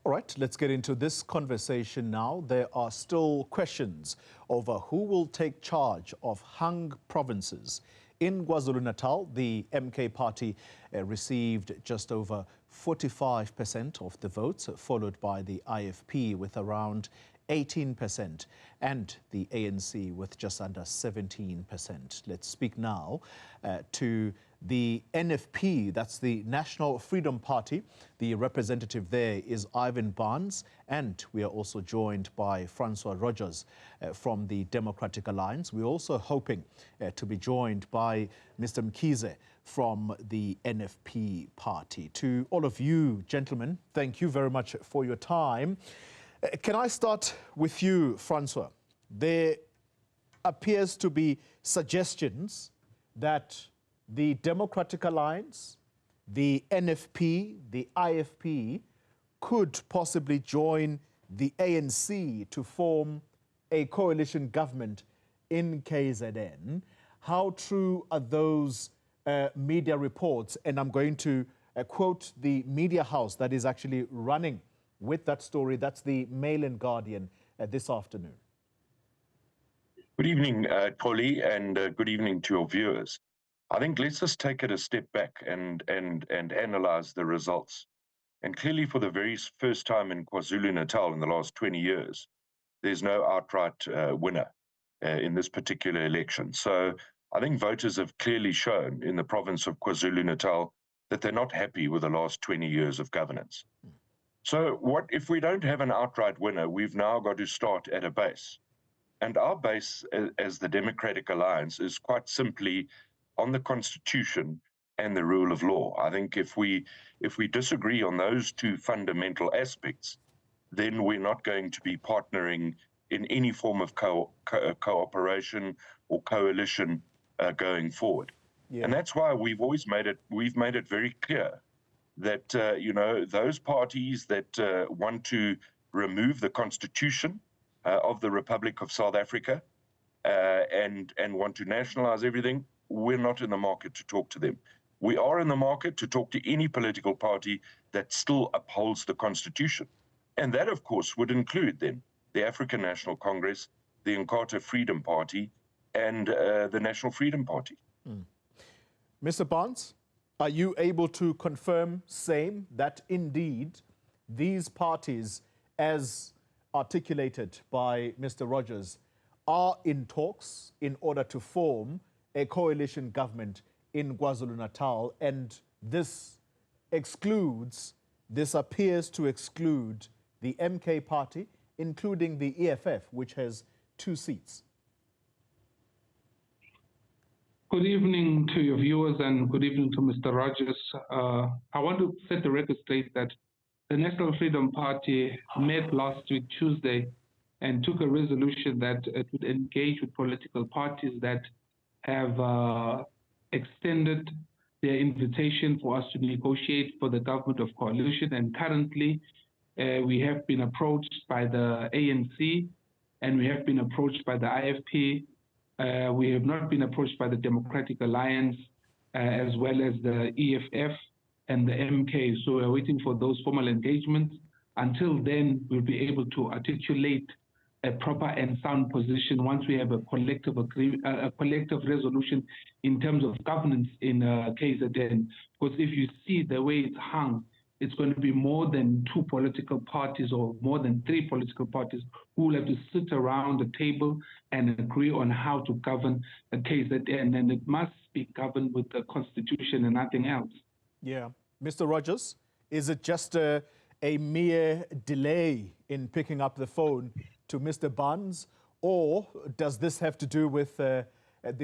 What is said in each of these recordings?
All right, let's get into this conversation now. There are still questions over who will take charge of hung provinces. In KwaZulu-Natal, the MK party received just over 45% of the votes, followed by the IFP with around 18% and the ANC with just under 17%. Let's speak now to the NFP, that's the National Freedom Party. The representative there is Ivan Barnes, and we are also joined by Francois Rodgers from the Democratic Alliance. We're also hoping to be joined by Mr. Mkhize from the NFP party. To all of you, gentlemen, thank you very much for your time. Can I start with you, Francois? There appears to be suggestions that the Democratic Alliance, the NFP, the IFP could possibly join the ANC to form a coalition government in KZN. How true are those media reports? And I'm going to quote the media house that is actually running with that story. That's the Mail and Guardian this afternoon. Good evening, Polly, and good evening to your viewers. I think let's just take it a step back and analyze the results. And clearly, for the very first time in KwaZulu-Natal in the last 20 years, there's no outright winner in this particular election. So I think voters have clearly shown in the province of KwaZulu-Natal that they're not happy with the last 20 years of governance. So what if we don't have an outright winner? We've now got to start at a base. And our base as the Democratic Alliance is quite simply on the Constitution and the rule of law. I think if we disagree on those two fundamental aspects, then we're not going to be partnering in any form of cooperation or coalition going forward. Yeah. And that's why we've made it very clear that you know, those parties that want to remove the Constitution of the Republic of South Africa and want to nationalize everything, we're not in the market to talk to them. We are in the market to talk to any political party that still upholds the Constitution. And that, of course, would include then the African National Congress, the Inkatha Freedom Party, and the National Freedom Party. Mr. Barnes, are you able to confirm same that indeed these parties, as articulated by Mr. Rodgers, are in talks in order to form a coalition government in KwaZulu-Natal, and this appears to exclude the MK party, including the EFF, which has 2 seats? Good evening to your viewers and good evening to Mr. Rodgers. I want to set the record straight that the National Freedom Party met last week, Tuesday, and took a resolution that it would engage with political parties that have extended their invitation for us to negotiate for the government of coalition. And currently, we have been approached by the ANC and we have been approached by the IFP. We have not been approached by the Democratic Alliance as well as the EFF and the MK. So we're waiting for those formal engagements. Until then, we'll be able to articulate a proper and sound position once we have a collective resolution in terms of governance in KZN. Because if you see the way it's hung, it's going to be more than 2 political parties or more than 3 political parties who will have to sit around the table and agree on how to govern the KZN, and it must be governed with the Constitution and nothing else. Yeah. Mr. Rodgers, is it just a mere delay in picking up the phone to Mr. Barnes, or does this have to do with the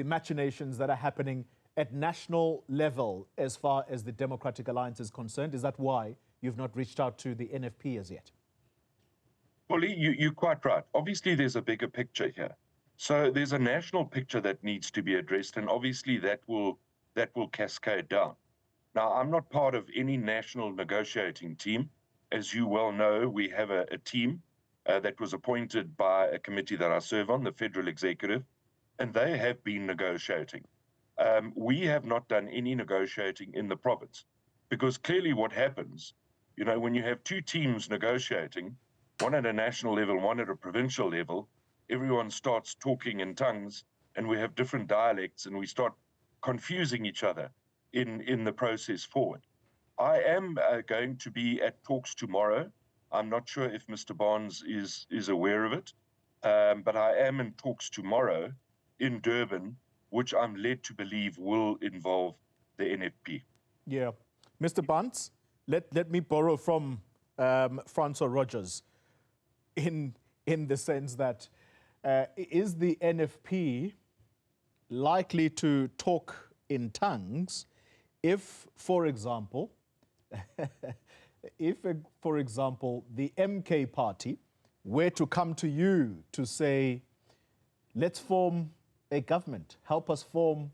machinations that are happening at national level as far as the Democratic Alliance is concerned? Is that why you've not reached out to the NFP as yet? Well, you're quite right. Obviously, there's a bigger picture here. So there's a national picture that needs to be addressed, and obviously that will cascade down. Now, I'm not part of any national negotiating team. As you well know, we have a team that was appointed by a committee that I serve on, the Federal Executive, and they have been negotiating. We have not done any negotiating in the province, because clearly what happens You know, when you have two teams negotiating, one at a national level, one at a provincial level, everyone starts talking in tongues and we have different dialects and we start confusing each other in the process forward. I am going to be at talks tomorrow. I'm not sure if Mr. Barnes is aware of it, but I am in talks tomorrow in Durban, which I'm led to believe will involve the NFP. Yeah. Mr. Barnes, let me borrow from Francois Rodgers in the sense that is the NFP likely to talk in tongues if, for example, the MK party were to come to you to say, let's form a government, help us form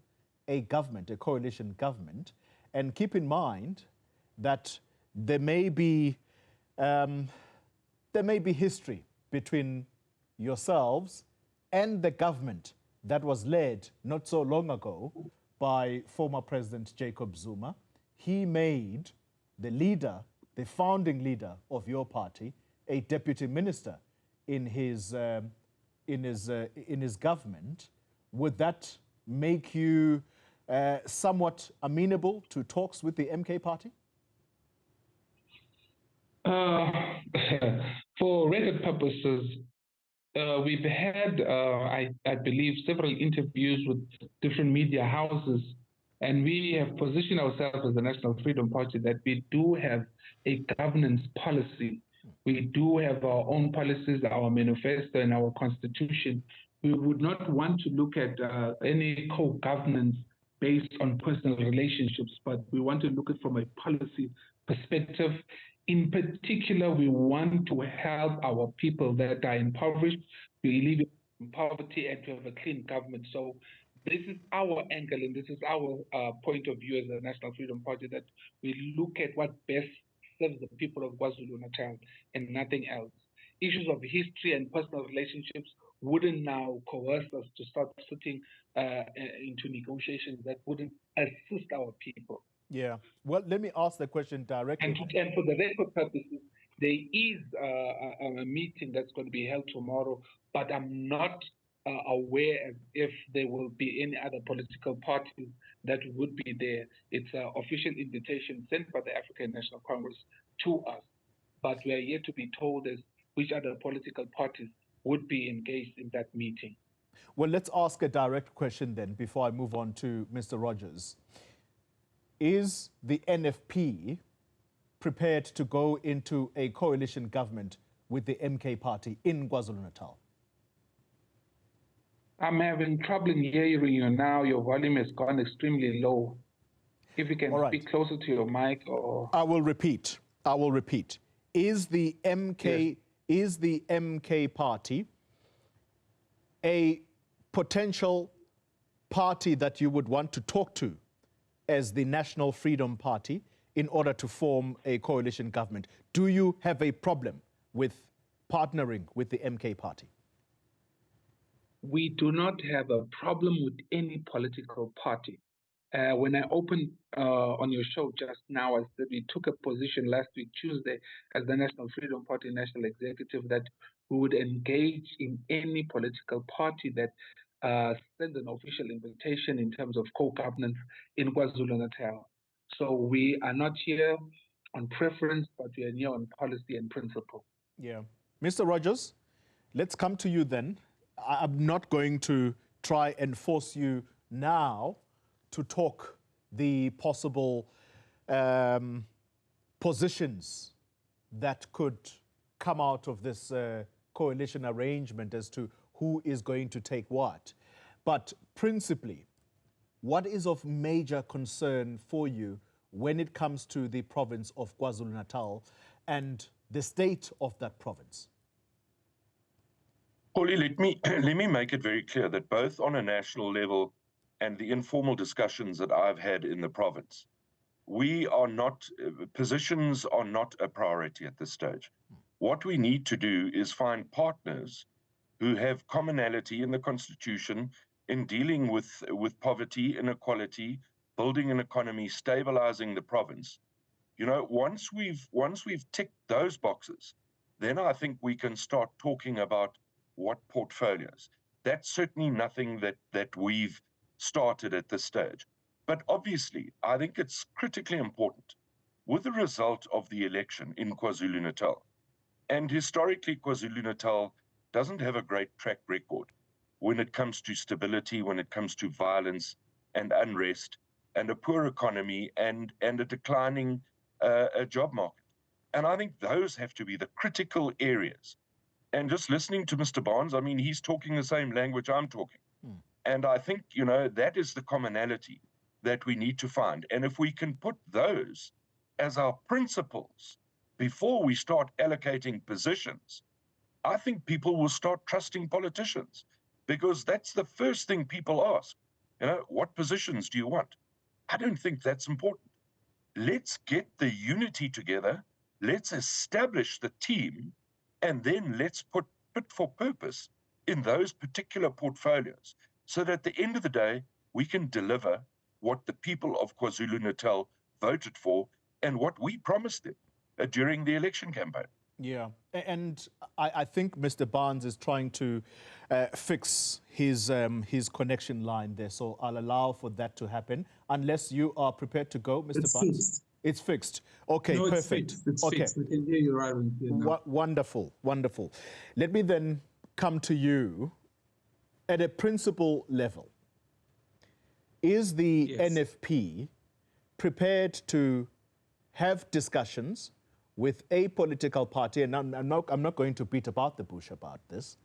a government, a coalition government, and keep in mind that there may be history between yourselves and the government that was led not so long ago by former President Jacob Zuma. He made the leader, the founding leader of your party, a deputy minister in his government. Would that make you somewhat amenable to talks with the MK party? For record purposes, we've had, I believe, several interviews with different media houses, and we have positioned ourselves as the National Freedom Party that we do have a governance policy. We do have our own policies, our manifesto, and our constitution. We would not want to look at any co-governance based on personal relationships, but we want to look at it from a policy perspective. In particular, we want to help our people that are impoverished, to alleviate poverty, and to have a clean government. So this is our angle, and this is our point of view as a National Freedom Party, that we look at what best serves the people of KwaZulu-Natal and nothing else. Issues of history and personal relationships wouldn't now coerce us to start sitting into negotiations that wouldn't assist our people. Yeah. Well, let me ask the question directly. And for the record purposes, there is a meeting that's going to be held tomorrow, but I'm not aware if there will be any other political parties that would be there. It's an official invitation sent by the African National Congress to us, but we are yet to be told as which other political parties would be engaged in that meeting. Well, let's ask a direct question then before I move on to Mr. Rodgers. Is the NFP prepared to go into a coalition government with the MK party in KwaZulu-Natal? I'm having trouble in hearing you now. Your volume has gone extremely low. If you can speak closer to your mic, or I will repeat. Is the MK party a potential party that you would want to talk to as the National Freedom Party in order to form a coalition government? Do you have a problem with partnering with the MK party? We do not have a problem with any political party. When I opened on your show just now, I said we took a position last week, Tuesday, as the National Freedom Party National Executive, that we would engage in any political party that sends an official invitation in terms of co-governance in KwaZulu-Natal. So we are not here on preference, but we are here on policy and principle. Yeah. Mr. Rodgers, let's come to you then. I'm not going to try and force you now to talk the possible positions that could come out of this coalition arrangement as to who is going to take what. But principally, what is of major concern for you when it comes to the province of KwaZulu-Natal and the state of that province? Paulie, let me make it very clear that both on a national level and the informal discussions that I've had in the province, positions are not a priority at this stage. What we need to do is find partners who have commonality in the constitution in dealing with poverty, inequality, building an economy, stabilizing the province. You know, once we've ticked those boxes, then I think we can start talking about what portfolios. That's certainly nothing that we've started at this stage. But obviously, I think it's critically important with the result of the election in KwaZulu-Natal. And historically, KwaZulu-Natal doesn't have a great track record when it comes to stability, when it comes to violence and unrest, and a poor economy and a declining job market. And I think those have to be the critical areas. And just listening to Mr. Barnes, I mean, he's talking the same language I'm talking. And I think, you know, that is the commonality that we need to find. And if we can put those as our principles before we start allocating positions, I think people will start trusting politicians, because that's the first thing people ask. You know, what positions do you want? I don't think that's important. Let's get the unity together. Let's establish the team, and then let's put fit for purpose in those particular portfolios, so that at the end of the day, we can deliver what the people of KwaZulu-Natal voted for and what we promised them during the election campaign. Yeah, and I think Mr. Barnes is trying to fix his connection line there, so I'll allow for that to happen, unless you are prepared to go, Mr. Barnes. Fixed. It's fixed. Okay, no, perfect. It's okay. fixed. We can hear you right here now. Wonderful, wonderful. Let me then come to you at a principle level. Is the NFP prepared to have discussions with a political party, and I'm not going to beat about the bush about this.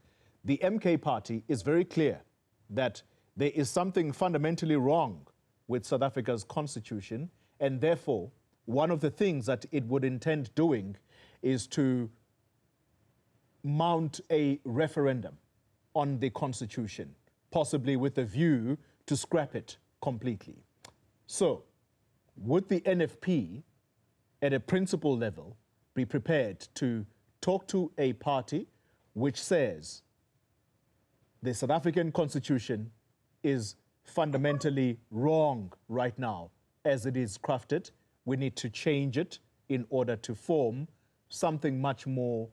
The MK party is very clear that there is something fundamentally wrong with South Africa's constitution, and therefore, one of the things that it would intend doing is to mount a referendum on the constitution, possibly with a view to scrap it completely. So, would the NFP, at a principle level, be prepared to talk to a party which says the South African constitution is fundamentally wrong right now as it is crafted? We need to change it in order to form something much more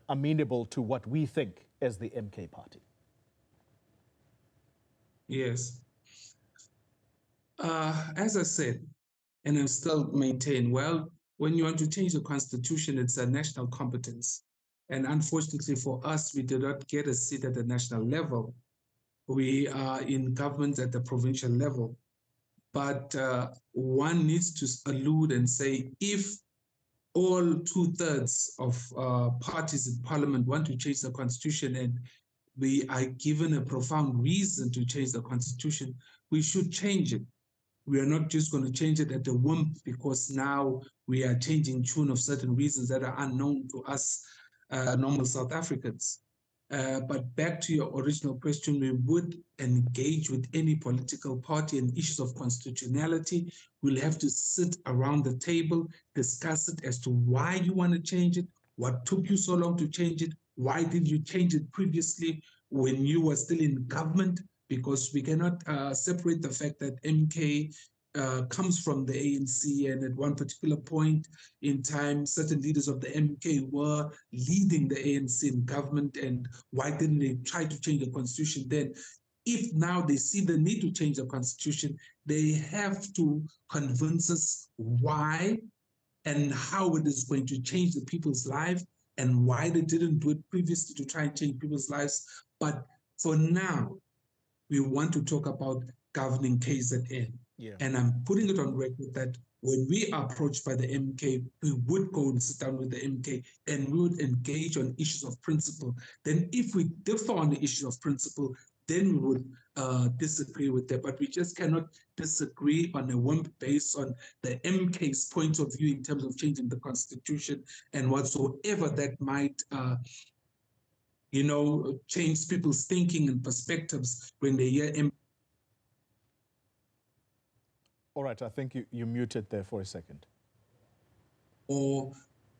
amenable to what we think as the MK party. Yes. As I said, and I still maintain, well, when you want to change the constitution, it's a national competence. And unfortunately for us, we did not get a seat at the national level. We are in government at the provincial level. But one needs to allude and say, if all 2/3 of parties in parliament want to change the constitution, and we are given a profound reason to change the constitution, we should change it. We are not just going to change it at the whim because now we are changing tune of certain reasons that are unknown to us normal South Africans. But back to your original question, we would engage with any political party and issues of constitutionality. We'll have to sit around the table, discuss it as to why you want to change it, what took you so long to change it, why did you change it previously when you were still in government, because we cannot separate the fact that MK comes from the ANC, and at one particular point in time, certain leaders of the MK were leading the ANC in government, and why didn't they try to change the constitution then? If now they see the need to change the constitution, they have to convince us why and how it is going to change the people's life, and why they didn't do it previously to try and change people's lives. But for now, we want to talk about governing KZN. Yeah. And I'm putting it on record that when we are approached by the MK, we would go and sit down with the MK and we would engage on issues of principle. Then if we differ on the issue of principle, then we would disagree with them. But we just cannot disagree on a whim based on the MK's point of view in terms of changing the constitution and whatsoever that might change people's thinking and perspectives when they hear MK. All right, I think you muted there for a second. Or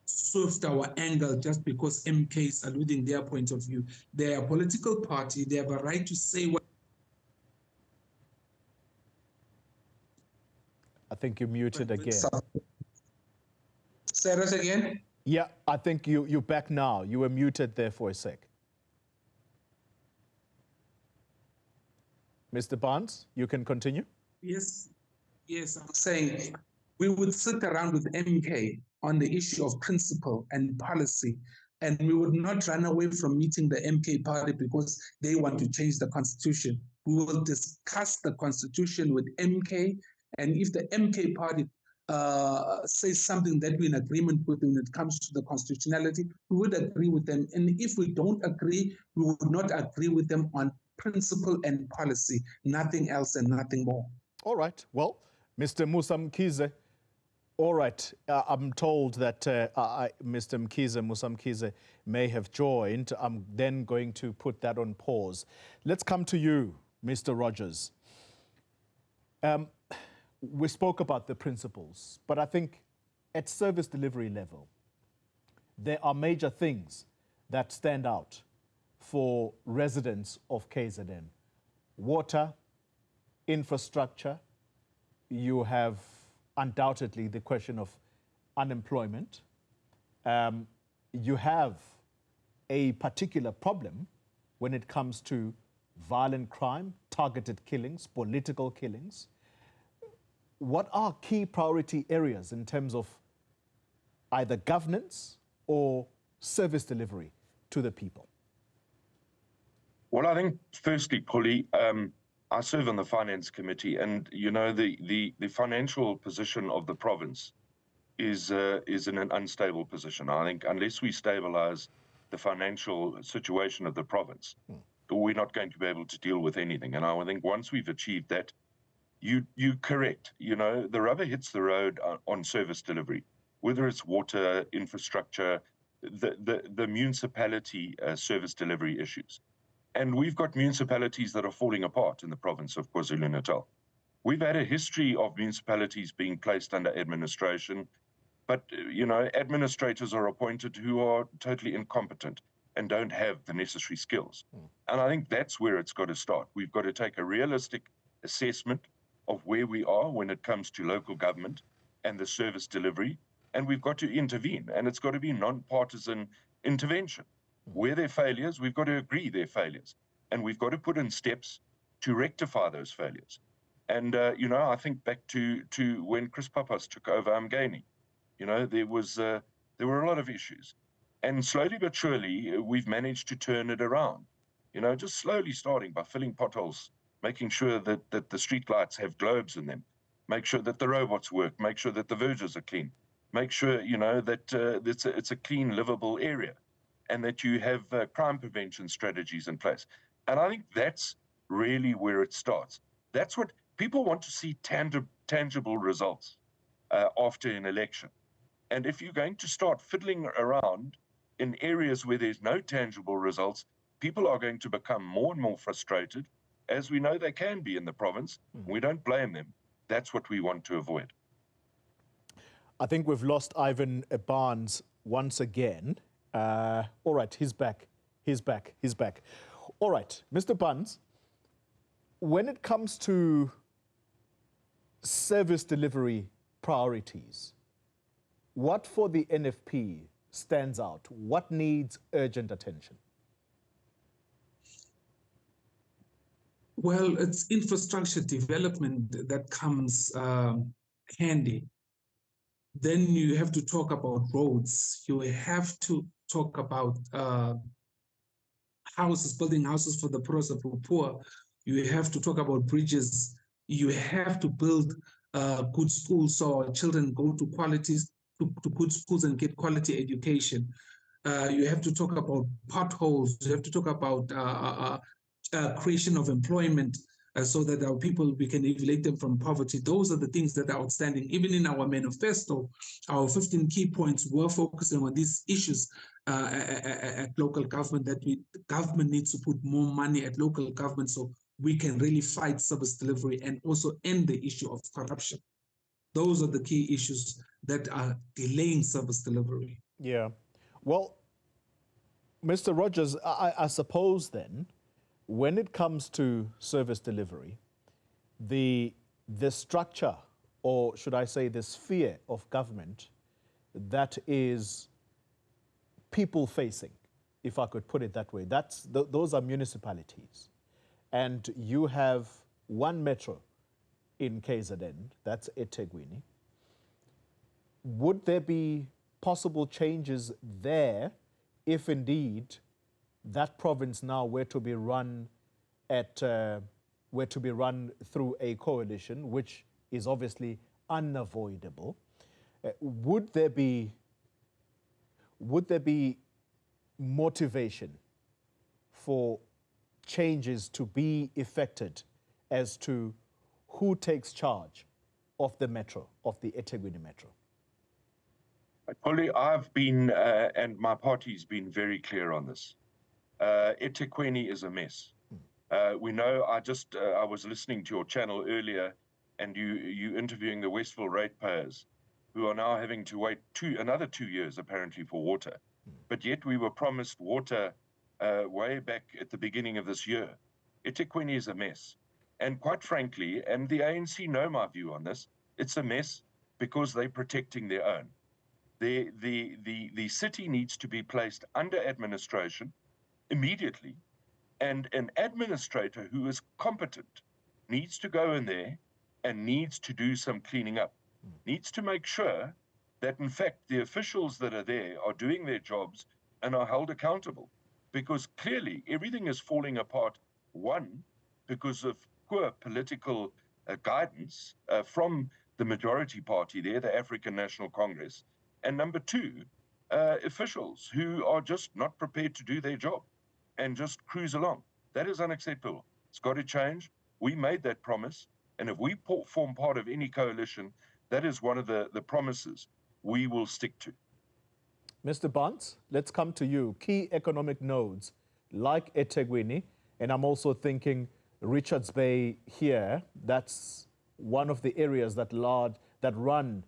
shift our angle just because MK is alluding their point of view. They are a political party. They have a right to say what. I think you muted again. Say that again? Yeah, I think you're back now. You were muted there for a sec. Mr. Barnes, you can continue. Yes, I'm saying we would sit around with MK on the issue of principle and policy, and we would not run away from meeting the MK party because they want to change the constitution. We will discuss the constitution with MK, and if the MK party says something that we're in agreement with when it comes to the constitutionality, we would agree with them. And if we don't agree, we would not agree with them on principle and policy, nothing else and nothing more. All right. Well, Mr. Musa Mkhize, all right. I'm told that Mr. Musa Mkhize may have joined. I'm then going to put that on pause. Let's come to you, Mr. Rodgers. We spoke about the principles, but I think at service delivery level, there are major things that stand out for residents of KZN. Water, infrastructure, you have undoubtedly the question of unemployment. You have a particular problem when it comes to violent crime, targeted killings, political killings. What are key priority areas in terms of either governance or service delivery to the people? Well, I think firstly, Polly, I serve on the finance committee, and you know the financial position of the province is in an unstable position. I think unless we stabilize the financial situation of the province, we're not going to be able to deal with anything. And I think once we've achieved that, you correct. You know, the rubber hits the road on service delivery, whether it's water, infrastructure, the municipality service delivery issues. And we've got municipalities that are falling apart in the province of KwaZulu-Natal. We've had a history of municipalities being placed under administration, but you know, administrators are appointed who are totally incompetent and don't have the necessary skills. And I think that's where it's got to start. We've got to take a realistic assessment of where we are when it comes to local government and the service delivery, and we've got to intervene, and it's got to be non-partisan intervention. Where there are failures, we've got to agree they're failures, and we've got to put in steps to rectify those failures. And you know, I think back to when Chris Pappas took over Umgeni, you know, there were a lot of issues, and slowly but surely we've managed to turn it around. You know, just slowly starting by filling potholes, making sure that the street lights have globes in them, make sure that the robots work, make sure that the verges are clean, make sure, you know, that it's a clean, livable area, and that you have crime prevention strategies in place. And I think that's really where it starts. That's what people want to see, tangible results after an election. And if you're going to start fiddling around in areas where there's no tangible results, people are going to become more and more frustrated, as we know they can be in the province. We don't blame them. That's what we want to avoid. I think we've lost Ivan Barnes once again. All right, he's back. All right, Mr. Barnes, when it comes to service delivery priorities, what for the NFP stands out? What needs urgent attention? Well, it's infrastructure development that comes handy. Then you have to talk about roads. You have to talk about houses, building houses for the poor. You have to talk about bridges. You have to build good schools so our children go to good schools and get quality education. You have to talk about potholes. You have to talk about creation of employment so that our people, we can elevate them from poverty. Those are the things that are outstanding. Even in our manifesto, our 15 key points were focusing on these issues at local government, that the government needs to put more money at local government so we can really fight service delivery and also end the issue of corruption. Those are the key issues that are delaying service delivery. Yeah. Well, Mr. Rodgers, I suppose then, when it comes to service delivery, the structure, or should I say the sphere of government, that is people-facing, if I could put it that way. Those are municipalities. And you have one metro in KZN, that's eThekwini. Would there be possible changes there if indeed that province now were to be run through a coalition, which is obviously unavoidable? Would there be motivation for changes to be effected as to who takes charge of the metro, of the eThekwini metro? Polly, I've been, and my party's been very clear on this. eThekwini is a mess. We know, I was listening to your channel earlier, and you interviewing the Westville ratepayers, who are now having to wait another 2 years, apparently, for water. But yet we were promised water way back at the beginning of this year. eThekwini is a mess. And quite frankly, and the ANC know my view on this, it's a mess because they're protecting their own. The city needs to be placed under administration immediately, and an administrator who is competent needs to go in there and needs to do some cleaning up, needs to make sure that, in fact, the officials that are there are doing their jobs and are held accountable. Because clearly everything is falling apart, one, because of poor political guidance from the majority party there, the African National Congress, and number two, officials who are just not prepared to do their job and just cruise along. That is unacceptable. It's got to change. We made that promise, and if we form part of any coalition, that is one of the promises we will stick to. Mr. Barnes, let's come to you. Key economic nodes like eThekwini, and I'm also thinking Richards Bay here, that's one of the areas that run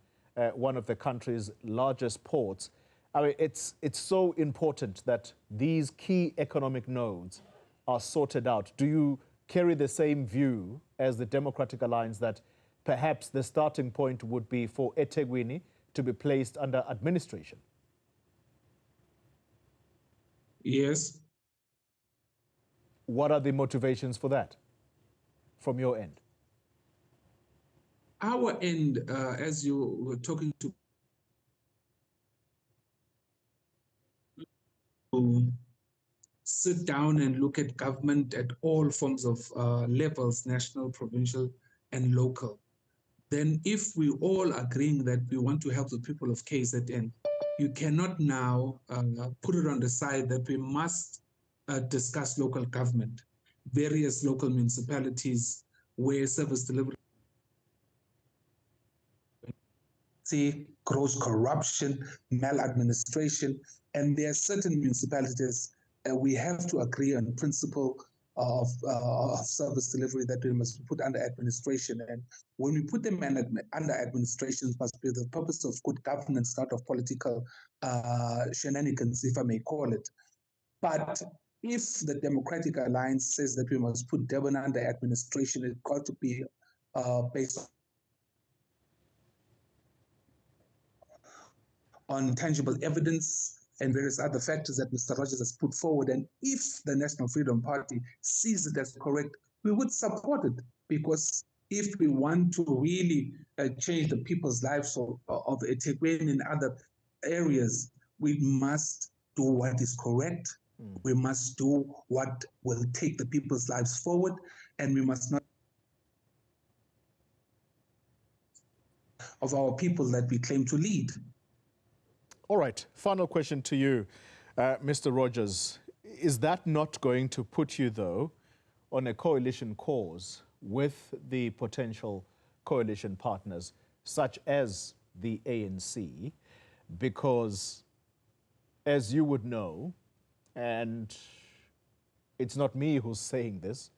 one of the country's largest ports. I mean, it's so important that these key economic nodes are sorted out. Do you carry the same view as the Democratic Alliance that perhaps the starting point would be for eThekwini to be placed under administration? Yes. What are the motivations for that from your end? Our end, as you were talking to sit down and look at government at all forms of levels, national, provincial, and local. Then if we all agreeing that we want to help the people of KZN, you cannot now put it on the side that we must discuss local government, various local municipalities where service delivery gross corruption, maladministration, and there are certain municipalities we have to agree on principle of service delivery that we must put under administration. And when we put them under administration, it must be the purpose of good governance, not of political shenanigans, if I may call it. But if the Democratic Alliance says that we must put Durban under administration, it's got to be based on tangible evidence and various other factors that Mr. Rodgers has put forward. And if the National Freedom Party sees it as correct, we would support it, because if we want to really change the people's lives of eThekwini and other areas, we must do what is correct. We must do what will take the people's lives forward, and we must not of our people that we claim to lead. All right, final question to you, Mr. Rodgers. Is that not going to put you, though, on a coalition cause with the potential coalition partners, such as the ANC? Because, as you would know, and it's not me who's saying this,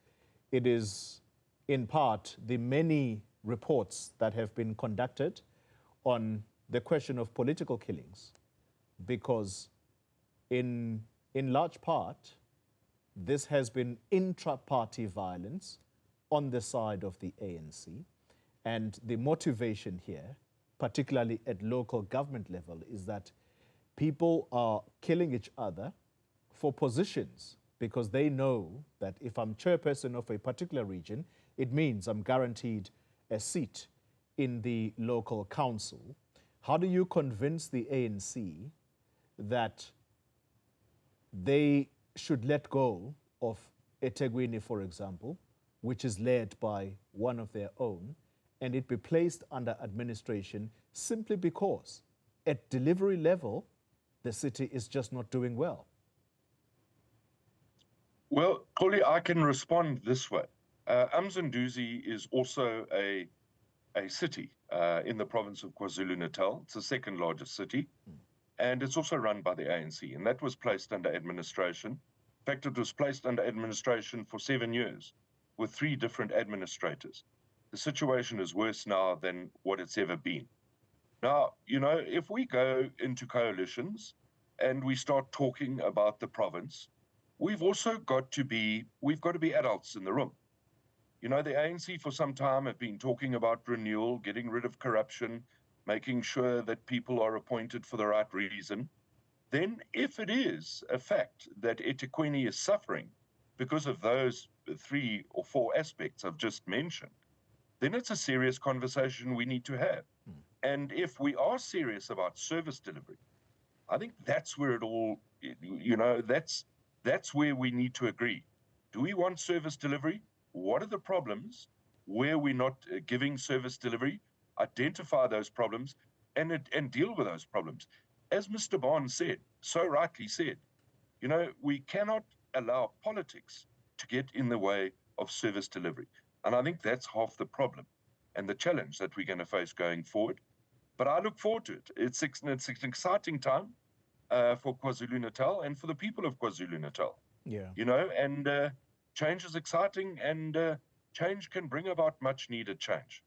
it is in part the many reports that have been conducted on the question of political killings, because in large part, this has been intra-party violence on the side of the ANC, and the motivation here particularly at local government level, is that people are killing each other for positions because they know that if I'm chairperson of a particular region, it means I'm guaranteed a seat in the local council. How do you convince the ANC that they should let go of eThekwini, for example, which is led by one of their own, and it be placed under administration simply because at delivery level, the city is just not doing well? Well, Koli, I can respond this way. Umzinduzi is also a city in the province of KwaZulu-Natal. It's the second largest city, and it's also run by the ANC, and that was placed under administration. In fact, it was placed under administration for 7 years with 3 different administrators. The situation is worse now than what it's ever been. Now, you know, if we go into coalitions and we start talking about the province, we've got to be adults in the room. You know, the ANC for some time have been talking about renewal, getting rid of corruption, making sure that people are appointed for the right reason. Then if it is a fact that eThekwini is suffering because of those 3 or 4 aspects I've just mentioned, then it's a serious conversation we need to have. And if we are serious about service delivery, I think that's where it all, you know, that's where we need to agree. Do we want service delivery? What are the problems where we're not giving service delivery? Identify those problems and deal with those problems. As Mr. Bond said, so rightly said, you know, we cannot allow politics to get in the way of service delivery. And I think that's half the problem and the challenge that we're going to face going forward. But I look forward to it. It's an exciting time for KwaZulu-Natal and for the people of KwaZulu-Natal. Yeah. You know, and change is exciting, and change can bring about much needed change.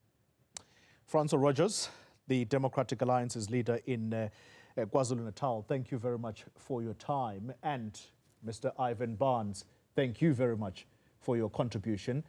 Francois Rodgers, the Democratic Alliance's leader in KwaZulu-Natal, thank you very much for your time. And Mr. Ivan Barnes, thank you very much for your contribution.